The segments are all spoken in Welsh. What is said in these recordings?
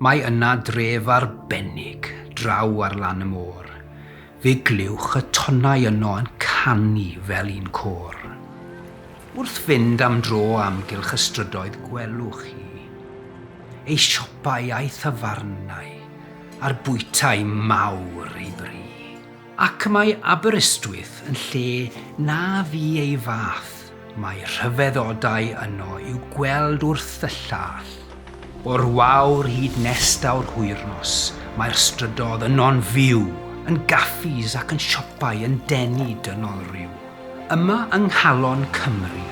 Mae yna dref arbennig draw ar lan y môr. Fe glywch y tonnau yno yn canu fel un côr. Wrth fynd am dro amgylch y strydoedd gwelwch chi ei siopau a'i thafarnau a'r bwytau mawr ei bri. Ac mae Aberystwyth yn lle na fi ei fath. Mae rhyfeddodau yno i'w gweld wrth y llall. O'r wawr hyd nestawr hwyrnos, mae'r strydodd yno'n fyw, yn gaffis ac yn siopau yn denu dynol ryw. Yma yng Nghalon Cymru,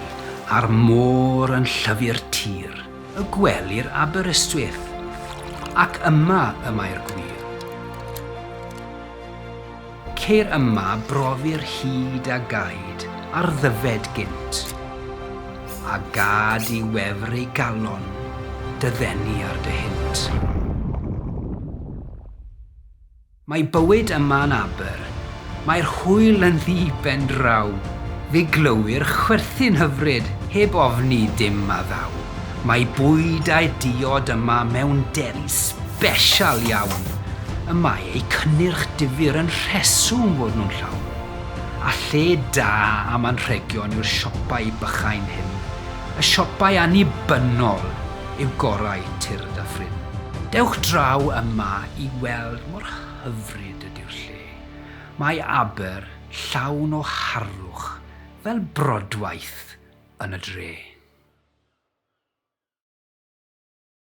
a'r môr yn llyfu'r tir, y gwelir Aberystwyth, ac yma ymai'r gwir. Ceir yma brofi'r hyd a gaid ar ddyfed gynt, a gad i wefr ei galon dyddenu ar dy hynt. Mae bywyd yma'n Aber, mae'r hwyl yn ddi ben draw, fe glywir chwerthin hyfryd heb ofni dim a ddaw. Mae bwyd a'i diod yma mewn deli sbesial iawn. Y mae ei cynnyrch difyr yn rheswm fod nhw'n llawn. A lle da am anrhegion yw'r siopau bychain hyn. Y siopau annibynnol yw gorau Tir Dyffryn. Dewch draw yma i weld mor hyfryd ydyw'r lle. Mae Aber llawn o harwch fel brodwaith yn y dre.